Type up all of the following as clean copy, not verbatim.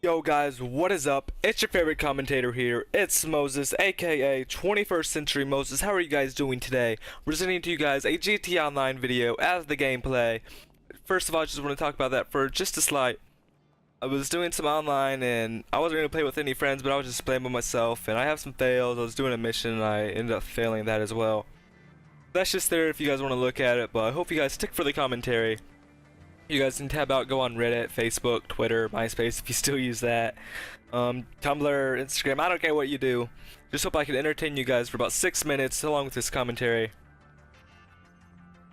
Yo guys, what is up? It's your favorite commentator here. It's Moses, aka 21st Century Moses. How are you guys doing today? I'm presenting to you guys a GT Online video as the gameplay. First of all, I just want to talk about that for just a slight. I was doing some online and I wasn't going to play with any friends, but I was just playing by myself and I have some fails. I was doing a mission and I ended up failing that as well. That's just there if you guys want to look at it, but I hope you guys stick for the commentary. You guys can tab out, go on Reddit, Facebook, Twitter, MySpace if you still use that, Tumblr, Instagram, I don't care what you do. Just hope I can entertain you guys for about 6 minutes along with this commentary.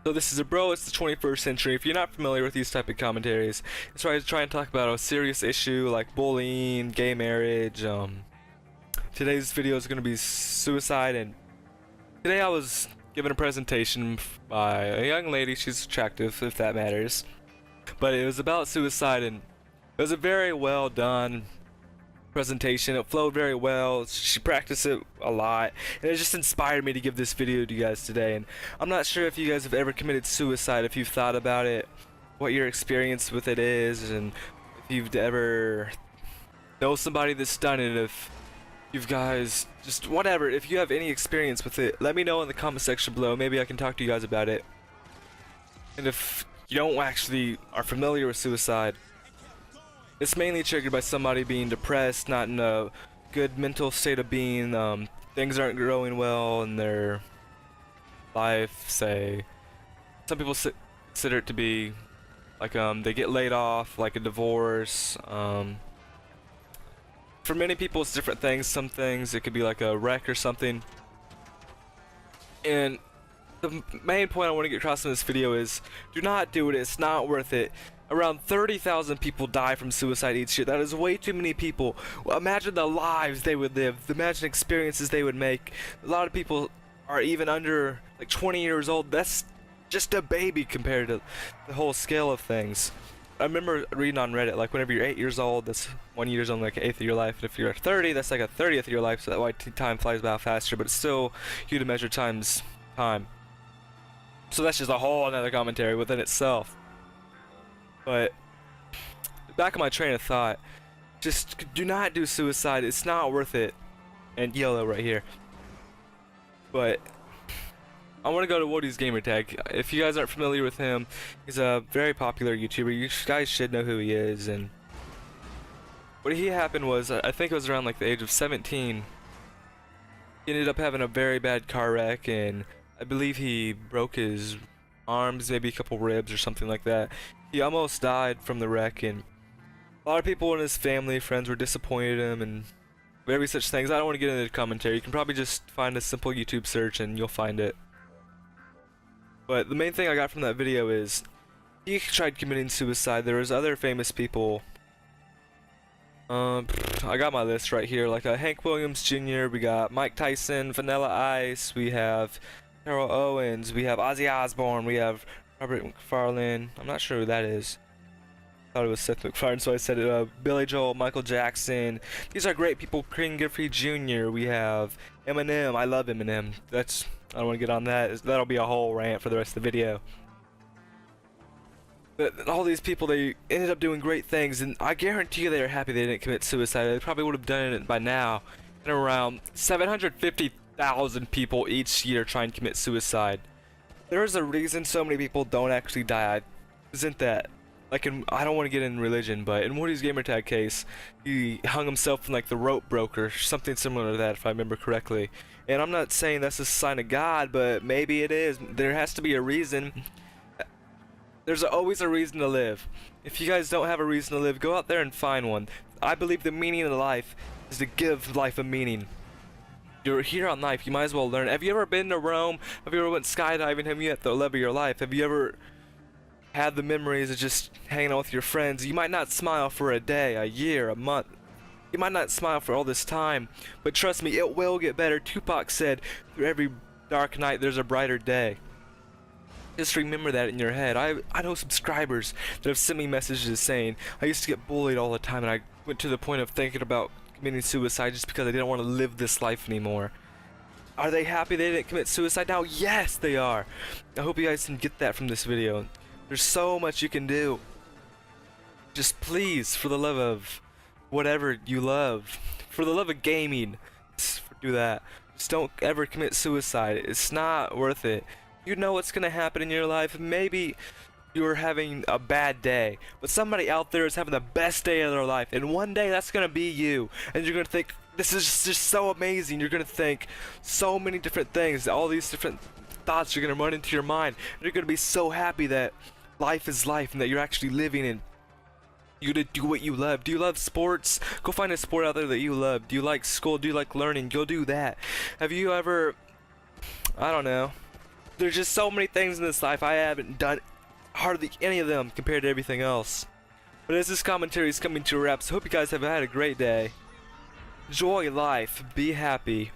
So this is a bro, it's the 21st century. If you're not familiar with these type of commentaries, it's where I try and talk about a serious issue like bullying, gay marriage. Today's video is going to be suicide, and today I was given a presentation by a young lady. She's attractive, if that matters. But it was about suicide, and it was a very well done presentation. It flowed very well. She practiced it a lot, and it just inspired me to give this video to you guys today. And I'm not sure if you guys have ever committed suicide, if you've thought about it, what your experience with it is, and if you've ever know somebody that's done it, if you guys just whatever, if you have any experience with it, let me know in the comment section below. Maybe I can talk to you guys about it. And if you don't actually are familiar with suicide, it's mainly triggered by somebody being depressed, not in a good mental state of being. Things aren't growing well in their life. Say, some people consider it to be like they get laid off, like a divorce. For many people, it's different things. Some things it could be like a wreck or something. And the main point I want to get across in this video is, do not do it. It's not worth it. Around 30,000 people die from suicide each year. That is way too many people. Well, imagine the lives they would live. Imagine experiences they would make. A lot of people are even under like 20 years old. That's just a baby compared to the whole scale of things. I remember reading on Reddit, like whenever you're 8 years old, that's 1 year's only like an eighth of your life. And if you're 30, that's like a 30th of your life. So that why time flies by faster. But it's still you to measure times time. So that's just a whole another commentary within itself. But back on my train of thought, just do not do suicide. It's not worth it. And yellow right here. But I want to go to Woody's Gamertag. If you guys aren't familiar with him, he's a very popular YouTuber. You guys should know who he is. And what he happened was, I think it was around like the age of 17. He ended up having a very bad car wreck, and I believe he broke his arms, maybe a couple ribs or something like that. He almost died from the wreck, and a lot of people in his family, friends were disappointed in him and every such things. I don't want to get into the commentary. You can probably just find a simple YouTube search and you'll find it. But the main thing I got from that video is he tried committing suicide. There was other famous people. I got my list right here, like Hank Williams Jr., we got Mike Tyson, Vanilla Ice, we have Terrell Owens, we have Ozzy Osbourne, we have Robert McFarlane. I'm not sure who that is. I thought it was Seth MacFarlane, so I said it. Billy Joel, Michael Jackson. These are great people. King Griffey Jr. We have Eminem. I love Eminem. I don't want to get on that. That'll be a whole rant for the rest of the video. But all these people, they ended up doing great things, and I guarantee you they are happy they didn't commit suicide. They probably would have done it by now. And around 750,000 people each year try and commit suicide. There is a reason so many people don't actually die. Isn't that? Like, I don't want to get in religion, but in Woody's Gamertag case, he hung himself in like the rope broker, something similar to that if I remember correctly. And I'm not saying that's a sign of God, but maybe it is. There has to be a reason. There's always a reason to live. If you guys don't have a reason to live, go out there and find one. I believe the meaning of life is to give life a meaning. You're here on life, you might as well learn. Have you ever been to Rome? Have you ever went skydiving? Have you had the love of your life? Have you ever had the memories of just hanging out with your friends? You might not smile for a day, a year, a month. You might not smile for all this time, but trust me, it will get better. Tupac said, through every dark night there's a brighter day. Just remember that in your head. I know subscribers that have sent me messages saying, I used to get bullied all the time and I went to the point of thinking about committing suicide just because I didn't want to live this life anymore. Are they happy they didn't commit suicide now? Yes, they are. I hope you guys can get that from this video. There's so much you can do. Just please, for the love of whatever you love. For the love of gaming, just do that. Just don't ever commit suicide. It's not worth it. You know what's gonna happen in your life. Maybe you're having a bad day, but somebody out there is having the best day of their life, and one day that's gonna be you, and you're gonna think, this is just so amazing. You're gonna think so many different things, all these different thoughts are gonna run into your mind, and you're gonna be so happy that life is life and that you're actually living, and you're gonna do what you love. Do you love sports? Go find a sport out there that you love. Do you like school? Do you like learning? Go do that. Have you ever, I don't know, there's just so many things in this life I haven't done hardly any of them compared to everything else. But as this commentary is coming to a wrap, so hope you guys have had a great day. Enjoy life. Be happy.